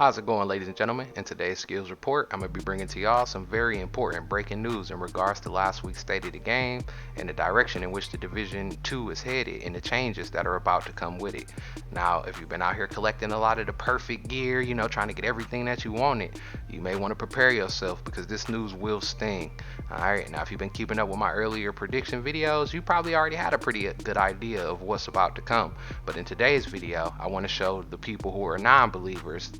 How's it going, ladies and gentlemen? In today's skills report, I'm going to be bringing to y'all some very important breaking news in regards to last week's state of the game and the direction in which the Division 2 is headed and the changes that are about to come with it. Now, if you've been out here collecting a lot of the perfect gear, trying to get everything that you wanted, you may want to prepare yourself because this news will sting. Alright, now if you've been keeping up with my earlier prediction videos, you probably already had a pretty good idea of what's about to come. But in today's video, I want to show the people who are non-believers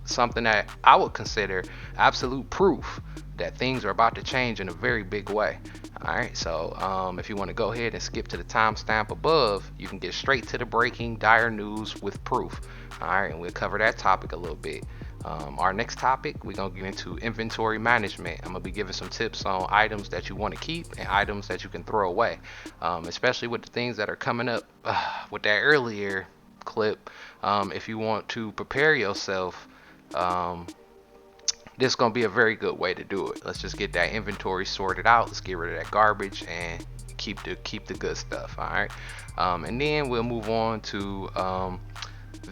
something that I would consider absolute proof that things are about to change in a very big way. Alright, so if you want to go ahead and skip to the timestamp above, you can get straight to the breaking dire news with proof. Alright, and we'll cover that topic a little bit. Our next topic, we're going to get into inventory management. I'm going to be giving some tips on items that you want to keep and items that you can throw away, especially with the things that are coming up with that earlier clip. If you want to prepare yourself, this is going to be a very good way to do it. Let's just get that inventory sorted out. Let's get rid of that garbage and keep the good stuff. All right, and then we'll move on to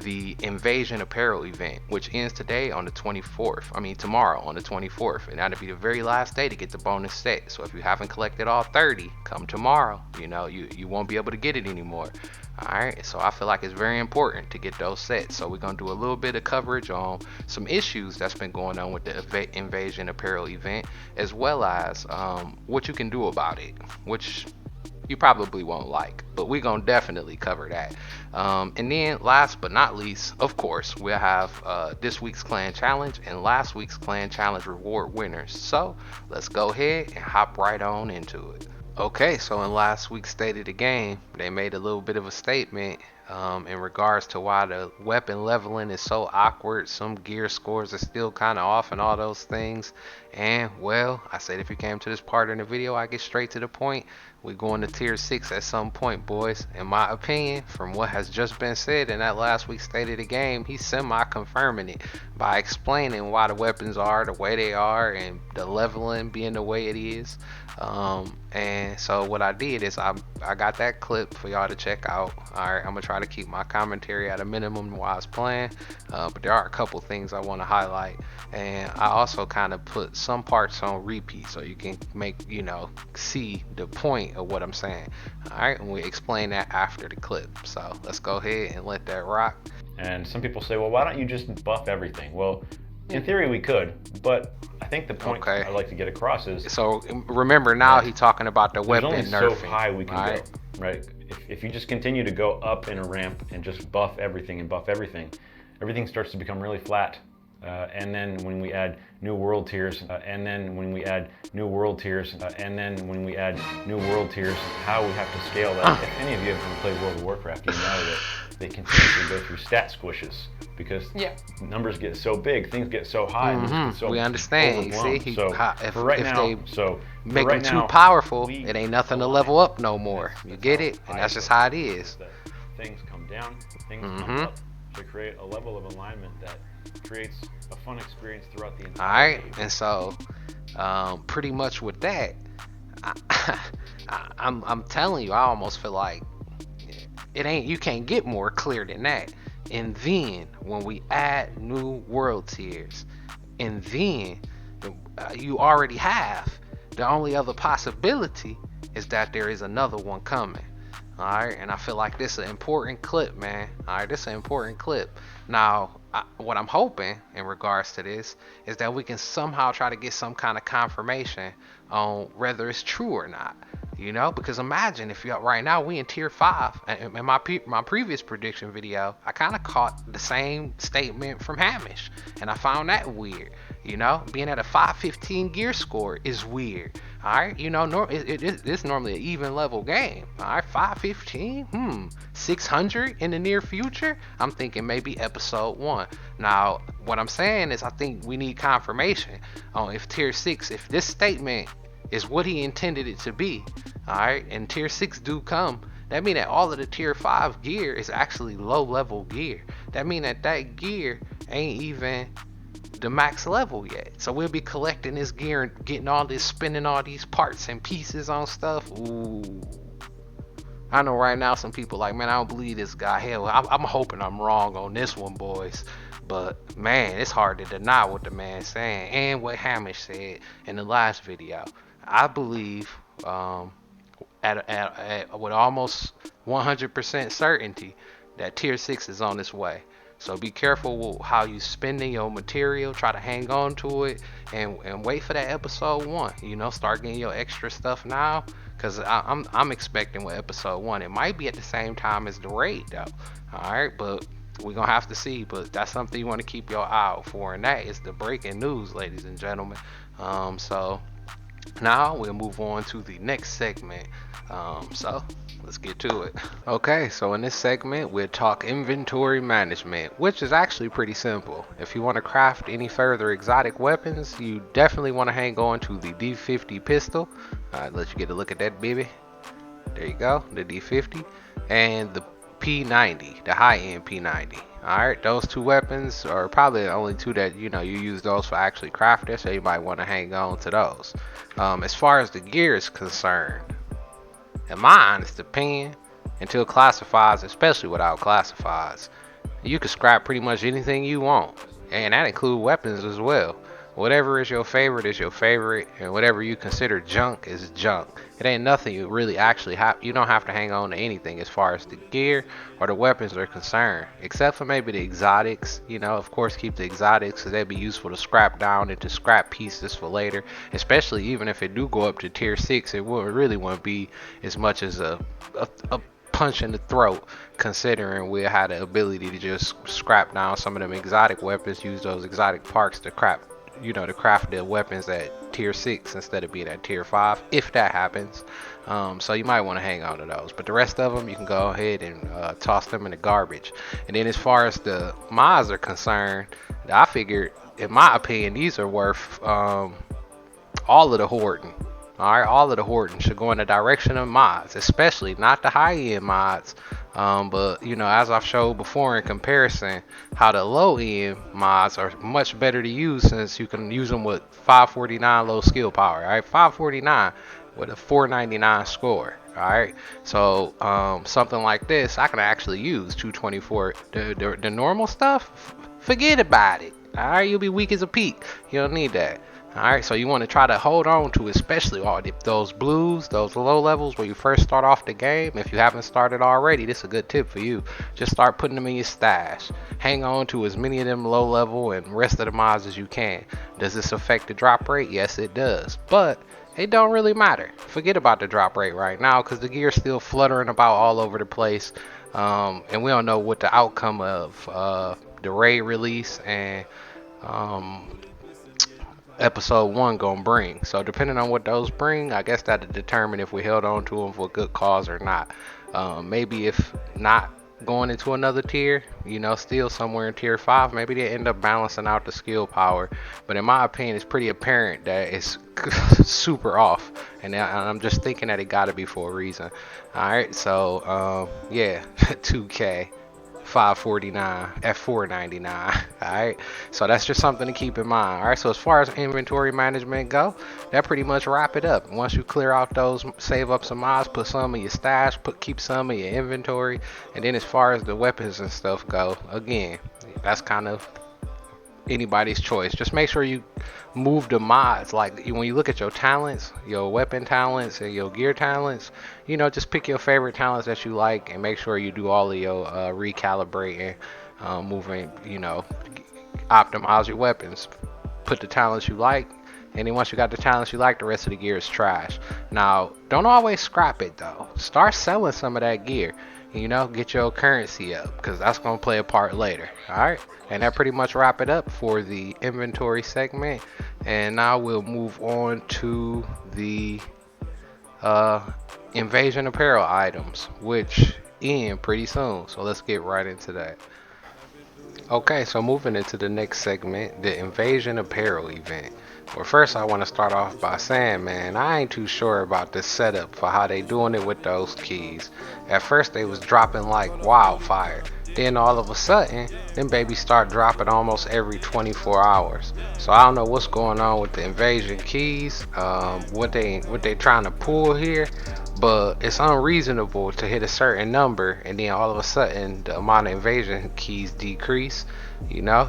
the Invasion Apparel event, which ends today on the 24th. Tomorrow on the 24th, and that'll be the very last day to get the bonus set. So if you haven't collected all 30, come tomorrow. You won't be able to get it anymore. Alright, so I feel like it's very important to get those sets. So we're going to do a little bit of coverage on some issues that's been going on with the Invasion Apparel event, as well as what you can do about it, which you probably won't like, but we're going to definitely cover that. And then last but not least, of course, we'll have this week's Clan Challenge and last week's Clan Challenge reward winners. So let's go ahead and hop right on into it. Okay, so in last week's State of the Game, they made a little bit of a statement in regards to why the weapon leveling is so awkward. Some gear scores are still kind of off and all those things. And well, I said if you came to this part in the video, I get straight to the point. We're going to tier 6 at some point, boys. In my opinion, from what has just been said in that last week's State of the Game, he's semi-confirming it by explaining why the weapons are the way they are and the leveling being the way it is. And so what I did is I got that clip for y'all to check out. Alright, I'm gonna try to keep my commentary at a minimum while I was playing, but there are a couple things I want to highlight, and I also kind of put some parts on repeat so you can see the point of what I'm saying. Alright, and we explain that after the clip, so let's go ahead and let that rock. And some people say, well, why don't you just buff everything? Well, in theory we could, but I think the point I'd like to get across is, so remember now he's talking about the weapon only nerfing. So high we can go, right? If you just continue to go up in a ramp and just buff everything, everything starts to become really flat. And then when we add new world tiers, and then when we add new world tiers, how we have to scale that. If any of you have ever played World of Warcraft, you know that they continuously go through stat squishes because numbers get so big, things get so high, and so we understand. Overblown. See, so if right now, they make them too powerful, it ain't nothing to level up no more. You get it? And that's just how it is. Things come down, things come up to create a level of alignment that creates a fun experience throughout the entire game. And so pretty much with that, I'm telling you, I almost feel like you can't get more clear than that. And then when we add new world tiers, and then you already have, the only other possibility is that there is another one coming. Alright, and I feel like this is an important clip, man. Alright, this is an important clip. Now, what I'm hoping in regards to this is that we can somehow try to get some kind of confirmation on whether it's true or not. Because imagine if right now we in tier 5. In my previous prediction video, I kind of caught the same statement from Hamish, and I found that weird. Being at a 515 gear score is weird. Alright, it's normally an even level game. Alright, 515, 600 in the near future. I'm thinking maybe episode 1. Now, what I'm saying is I think we need confirmation on if tier 6, if this statement is what he intended it to be. Alright, and tier 6 do come. That mean that all of the tier 5 gear is actually low level gear. That mean that gear ain't even the max level yet. So we'll be collecting this gear and getting all this, spending all these parts and pieces on stuff. Ooh. I know right now some people like, man, I don't believe this guy. Hell, I'm hoping I'm wrong on this one, boys. But man, it's hard to deny what the man's saying and what Hamish said in the last video. I believe with almost 100% certainty that tier 6 is on its way. So be careful with how you spending your material. Try to hang on to it and wait for that episode 1. You know, start getting your extra stuff now, because I'm expecting with episode 1. It might be at the same time as the raid though. All right, but we're gonna have to see. But that's something you want to keep your eye out for, and that is the breaking news, ladies and gentlemen. So now we'll move on to the next segment. So let's get to it. Okay, so in this segment, we'll talk inventory management, which is actually pretty simple. If you want to craft any further exotic weapons, you definitely want to hang on to the D50 pistol. Alright, let you get a look at that, baby. There you go, the D50. And the P90, the high-end P90. Alright, those two weapons are probably the only two that, you use those for actually crafting, so you might want to hang on to those. As far as the gear is concerned, in my honest opinion, until classifieds, especially without classifieds, you can scrap pretty much anything you want, and that includes weapons as well. Whatever is your favorite, and whatever you consider junk is junk. It ain't nothing you really actually have. You don't have to hang on to anything as far as the gear or the weapons are concerned, except for maybe the exotics. Of course, keep the exotics because they'd be useful to scrap down into scrap pieces for later. Especially even if it do go up to tier 6, it really wouldn't be as much as a punch in the throat, considering we had the ability to just scrap down some of them exotic weapons, use those exotic parts to craft the weapons at tier 6 instead of being at tier 5, if that happens. So you might want to hang on to those, but the rest of them you can go ahead and toss them in the garbage. And then as far as the mods are concerned, I figured, in my opinion, these are worth all of the hoarding. Alright, all of the hoarding should go in the direction of mods, especially not the high-end mods. But as I've showed before in comparison, how the low-end mods are much better to use, since you can use them with 549 low skill power. Alright, 549 with a 499 score. Alright, so something like this, I can actually use 224. The normal stuff, forget about it. Alright, you'll be weak as a peak. You don't need that. Alright, so you want to try to hold on to, especially those blues, those low levels where you first start off the game. If you haven't started already, this is a good tip for you. Just start putting them in your stash. Hang on to as many of them low level and rest of the mods as you can. Does this affect the drop rate? Yes, it does. But it don't really matter. Forget about the drop rate right now, because the gear's still fluttering about all over the place. And we don't know what the outcome of the raid release and episode 1 gonna bring. So depending on what those bring, I guess that'll determine if we held on to them for a good cause or not. Maybe if not going into another tier, still somewhere in tier 5, maybe they end up balancing out the skill power. But in my opinion, it's pretty apparent that it's super off, and I'm just thinking that it gotta be for a reason. Alright, so yeah, 2K 549 at 499. Alright, so that's just something to keep in mind. Alright, so as far as inventory management go, that pretty much wrap it up. Once you clear out those, save up some mods, put some in your stash, keep some in your inventory. And then as far as the weapons and stuff go, again, that's kind of anybody's choice. Just make sure you move the mods. Like when you look at your talents, your weapon talents and your gear talents, just pick your favorite talents that you like and make sure you do all of your recalibrating, moving, optimize your weapons. Put the talents you like, and then once you got the talents you like, the rest of the gear is trash. Now, don't always scrap it though. Start selling some of that gear. Get your currency up, because that's going to play a part later. Alright, and that pretty much wrap it up for the inventory segment. And now we'll move on to the invasion apparel items, which end pretty soon. So let's get right into that. Okay, so moving into the next segment, the invasion apparel event. Well, first I want to start off by saying, man, I ain't too sure about this setup for how they doing it with those keys. At first they was dropping like wildfire, Then all of a sudden, them babies start dropping almost every 24 hours. So I don't know what's going on with the invasion keys, what they trying to pull here, but it's unreasonable to hit a certain number and then all of a sudden the amount of invasion keys decrease.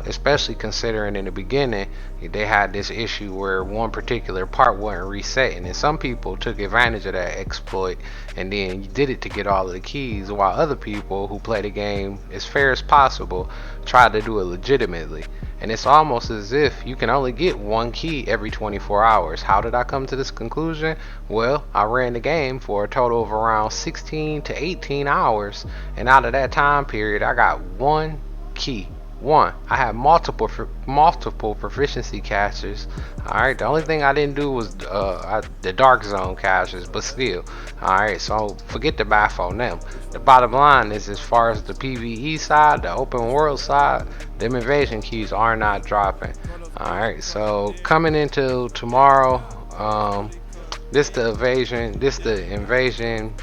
Especially considering in the beginning they had this issue where one particular part wasn't resetting, and some people took advantage of that exploit and then did it to get all of the keys, while other people who play the game as fair as possible tried to do it legitimately. And it's almost as if you can only get one key every 24 hours. How did I come to this conclusion? Well, I ran the game for a total of around 16 to 18 hours, and out of that time period I got one key. One, I had multiple proficiency caches. All right, the only thing I didn't do was the dark zone caches, but still. All right, so forget the math on them. The bottom line is, as far as the PvE side, the open world side, them invasion keys are not dropping. All right, so coming into tomorrow, this the invasion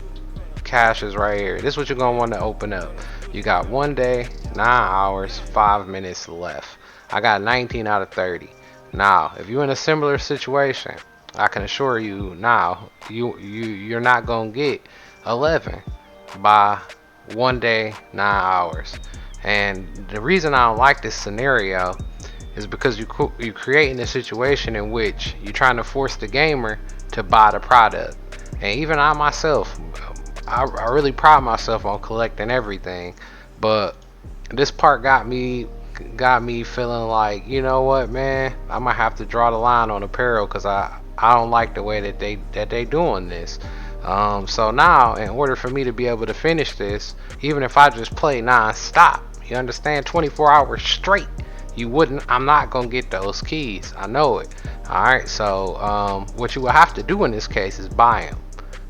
caches right here. This is what you're gonna want to open up. You got 1 day, 9 hours, 5 minutes left. I got 19 out of 30. Now, if you're in a similar situation, I can assure you now, you're not gonna get 11 by 1 day, 9 hours. And the reason I don't like this scenario is because you're creating a situation in which you're trying to force the gamer to buy the product. And even I myself, I really pride myself on collecting everything, but this part got me feeling like, you know what, man, I might have to draw the line on apparel, because I don't like the way that they doing this. So now, in order for me to be able to finish this, even if I just play non-stop, you understand, 24 hours straight, I'm not gonna get those keys. I know it. All right, so what you will have to do in this case is buy them.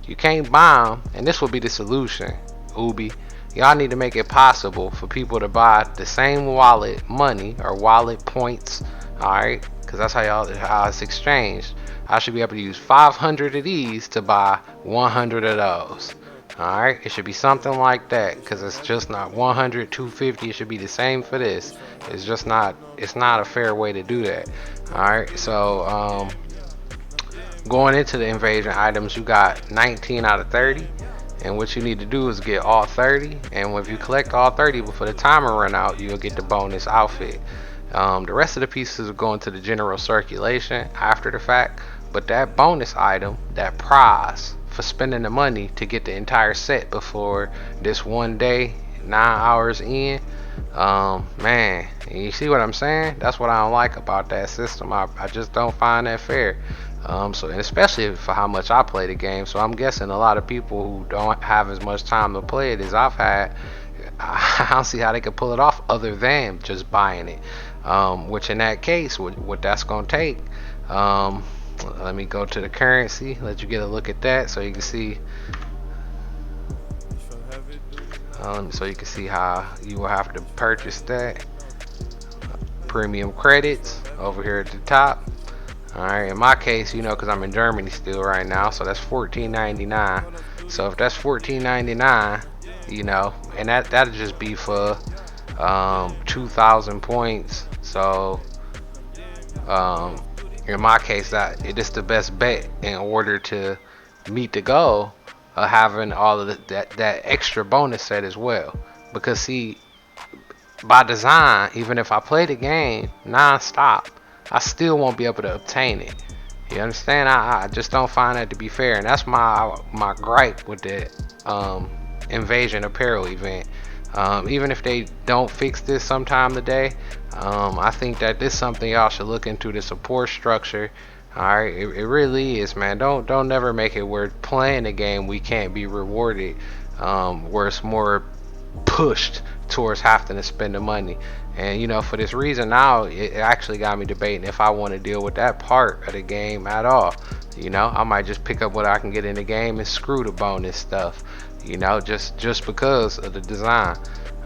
You can't buy them, and this will be the solution. Ubi, y'all need to make it possible for people to buy the same wallet money or wallet points. All right, because that's how it's exchanged. I should be able to use 500 of these to buy 100 of those. All right, it should be something like that, because it's just not 100, 250. It should be the same for this. It's just not. It's not a fair way to do that. All right, so going into the invasion items, you got 19 out of 30, and what you need to do is get all 30, and if you collect all 30 before the timer run out, you'll get the bonus outfit. The rest of the pieces are going to the general circulation after the fact, but that bonus item, that prize for spending the money to get the entire set before this 1 day, 9 hours in, man, you see what I'm saying? That's what I don't like about that system. I just don't find that fair. So, and especially for how much I play the game. So I'm guessing a lot of people who don't have as much time to play it as I've had, I don't see how they could pull it off other than just buying it. Which in that case, what that's gonna take, let me go to the currency, let you get a look at that so you can see. So you can see how you will have to purchase that. Premium credits over here at the top. Alright, in my case, because I'm in Germany still right now, so that's $14.99. So if that's $14.99, and that'll just be for 2,000 points. So in my case, it is the best bet in order to meet the goal of having all of that extra bonus set as well. Because see, by design, even if I play the game non-stop, I still won't be able to obtain it. You understand? I just don't find that to be fair, and that's my gripe with the invasion apparel event. Even if they don't fix this sometime today, I think that this is something y'all should look into, the support structure. Alright, it really is, man. Don't never make it where playing the game we can't be rewarded, where it's more pushed towards having to spend the money. And for this reason now, it actually got me debating if I want to deal with that part of the game at all. I might just pick up what I can get in the game and screw the bonus stuff, just because of the design.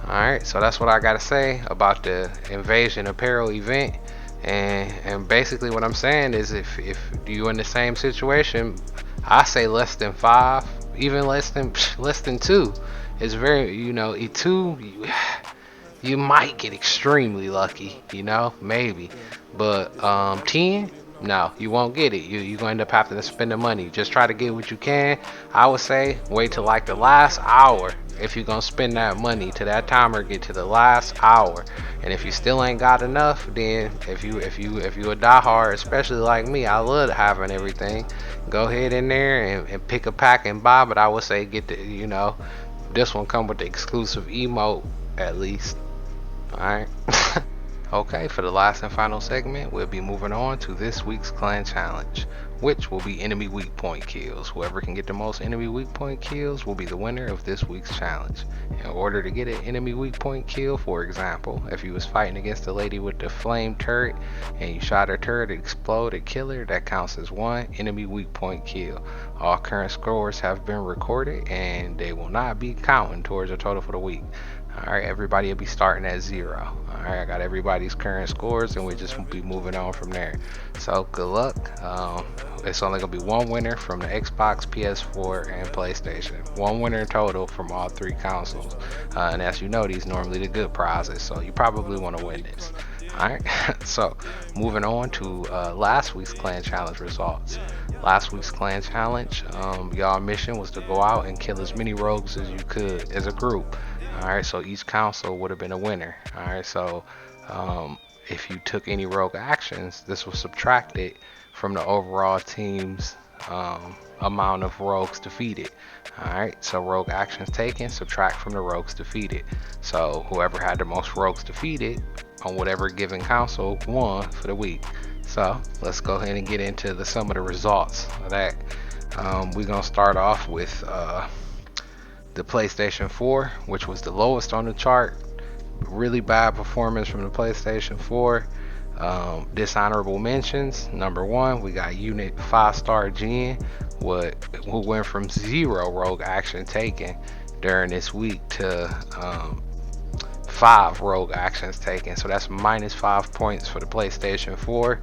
Alright, so that's what I gotta say about the invasion apparel event. And basically what I'm saying is, if you're in the same situation, I say less than 5, even less than 2. It's very, E2, You might get extremely lucky, maybe. But 10, no, you won't get it. You're gonna end up having to spend the money. Just try to get what you can. I would say wait till like the last hour if you're gonna spend that money to that timer, get to the last hour. And if you still ain't got enough, then if you a diehard, especially like me, I love having everything. Go ahead in there and pick a pack and buy. But I would say get this one come with the exclusive emote at least. Alright. Okay, for the last and final segment, we'll be moving on to this week's clan challenge, which will be enemy weak point kills. Whoever can get the most enemy weak point kills will be the winner of this week's challenge. In order to get an enemy weak point kill, for example, if you was fighting against a lady with the flame turret and you shot her turret, it exploded, kill her, that counts as one enemy weak point kill. All current scores have been recorded and they will not be counting towards the total for the week. Alright, everybody will be starting at 0. Alright, I got everybody's current scores and we just will be moving on from there. So good luck. It's only going to be one winner from the Xbox, PS4, and PlayStation. One winner total from all 3 consoles. And as you know, these normally the good prizes, so you probably want to win this. Alright, so moving on to last week's clan challenge results. Last week's clan challenge, y'all mission was to go out and kill as many rogues as you could as a group. Alright, so each council would have been a winner. Alright, so if you took any rogue actions, this was subtracted from the overall team's amount of rogues defeated. Alright, so rogue actions taken, subtract from the rogues defeated. So whoever had the most rogues defeated on whatever given council won for the week. So let's go ahead and get into some of the results of that. We're going to start off with the PlayStation 4, which was the lowest on the chart. Really bad performance from the PlayStation 4. Dishonorable mentions. Number 1, we got Unit 5-star Gen, who went from 0 rogue action taken during this week to 5 rogue actions taken. So that's minus 5 points for the PlayStation 4.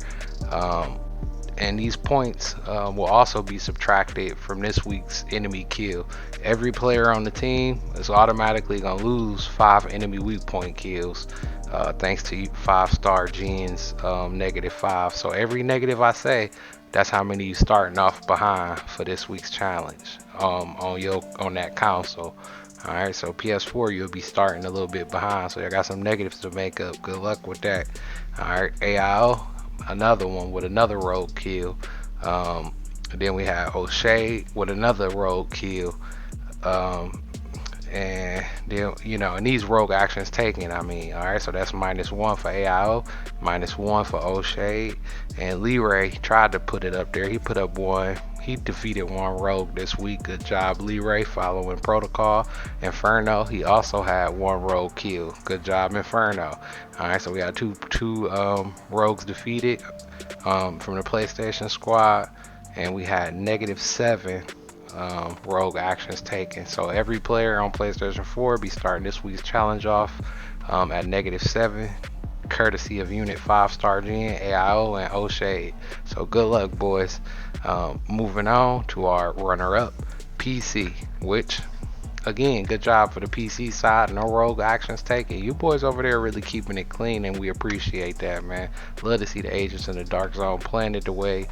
And these points will also be subtracted from this week's enemy kill. Every player on the team is automatically going to lose 5 enemy weak point kills thanks to 5-star Gen's -5. So every negative I say, that's how many you starting off behind for this week's challenge on that console. Alright, so PS4 you'll be starting a little bit behind, so I got some negatives to make up. Good luck with that. Alright, AIO, another one with another rogue kill. Then we have O'Shea with another rogue kill. And then, and these rogue actions taken, alright, so that's -1 for AIO, -1 for O'Shea, and Leray tried to put it up there. He put up 1. He defeated 1 rogue this week. Good job, Leray, following protocol. Inferno, he also had 1 rogue kill. Good job, Inferno. Alright, so we got two rogues defeated from the PlayStation squad, and we had -7 rogue actions taken. So every player on PlayStation 4 be starting this week's challenge off at -7, courtesy of Unit 5-star Gen, AIO, and O'Shea. So good luck, boys. Moving on to our runner-up, PC, which again, good job for the PC side. No rogue actions taken. You boys over there really keeping it clean, and we appreciate that, man. Love to see the agents in the dark zone playing it the way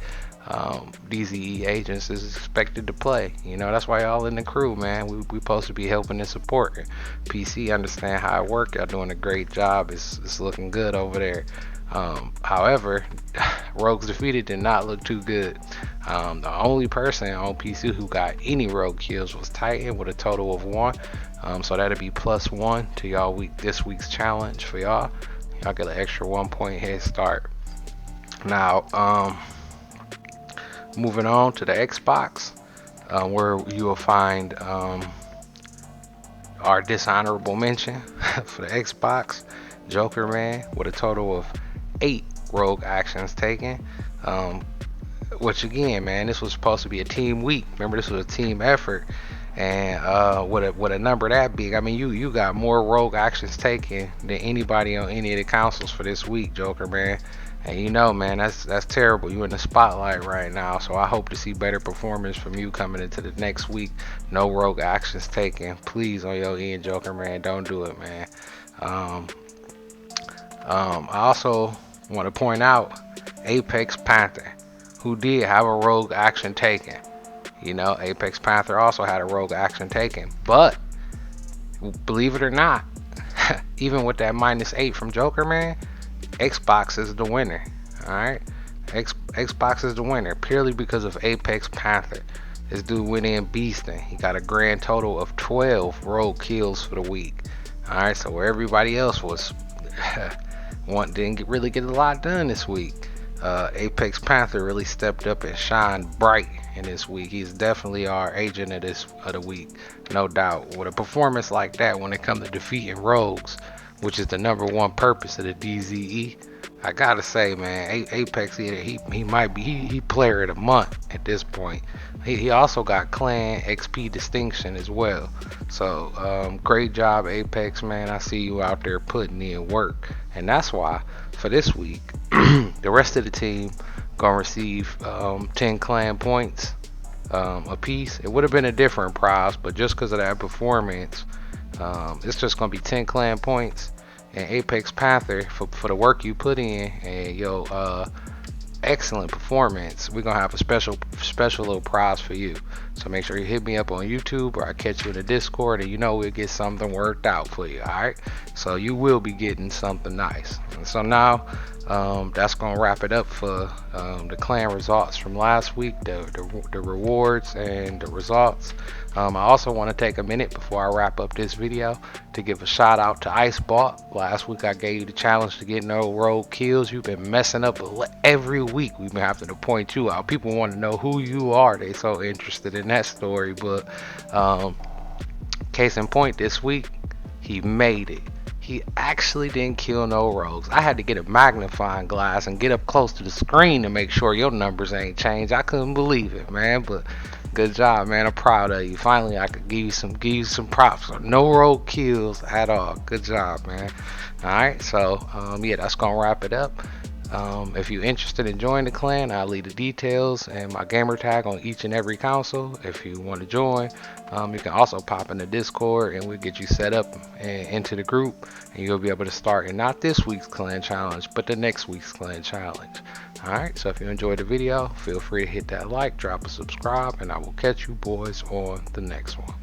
DZE agents is expected to play. That's why y'all in the crew, man. We supposed to be helping and supporting. PC understand how it work. Y'all doing a great job. It's looking good over there. However, rogues defeated did not look too good. The only person on PC who got any rogue kills was Titan with a total of 1. So that'll be +1 to y'all this week's challenge for y'all. Y'all get an extra 1 point head start. Now, moving on to the Xbox, where you will find our dishonorable mention for the Xbox, Joker Man, with a total of 8 rogue actions taken. Which again, man, this was supposed to be a team week. Remember, this was a team effort, and with a number that big, you got more rogue actions taken than anybody on any of the consoles for this week, Joker Man. And man, that's terrible. You in the spotlight right now, so I hope to see better performance from you coming into the next week. No rogue actions taken, please, on your end, Joker Man. Don't do it, man. Um, I also want to point out Apex Panther, who did have a rogue action taken. You know, Apex Panther also had a rogue action taken. But believe it or not, even with that -8 from Joker, man, Xbox is the winner. Alright? Xbox is the winner purely because of Apex Panther. This dude went in beasting. He got a grand total of 12 rogue kills for the week. Alright, so where everybody else was didn't really get a lot done this week. Apex Panther really stepped up and shined bright in this week. He's definitely our agent of the week, no doubt. With a performance like that, when it comes to defeating rogues, which is the #1 purpose of the DZE, I gotta say, man, Apex he might be he player of the month at this point. He also got clan XP distinction as well. So great job, Apex, man. I see you out there putting in work, and that's why for this week the rest of the team gonna receive 10 clan points a piece. It would have been a different prize, but just because of that performance, it's just gonna be 10 clan points. And Apex Panther, for the work you put in and your excellent performance, we're gonna have a special little prize for you. So make sure you hit me up on YouTube, or I catch you in the Discord, and we'll get something worked out for you. All right, so you will be getting something nice. And so now that's gonna wrap it up for the clan results from last week, the rewards and the results. I also want to take a minute before I wrap up this video to give a shout out to Icebot. Last week I gave you the challenge to get no rogue kills. You've been messing up every week. We've been having to point you out. People want to know who you are. They so interested in that story. But case in point, this week he made it. He actually didn't kill no rogues. I had to get a magnifying glass and get up close to the screen to make sure your numbers ain't changed. I couldn't believe it, man. But good job, man. I'm proud of you. Finally, I could give you some props. No rogue kills at all. Good job, man. All right, so yeah, that's gonna wrap it up. If you're interested in joining the clan, I'll leave the details and my gamer tag on each and every console. If you want to join, you can also pop in the Discord and we'll get you set up and into the group, and you'll be able to start in not this week's clan challenge, but the next week's clan challenge. Alright, so if you enjoyed the video, feel free to hit that like, drop a subscribe, and I will catch you boys on the next one.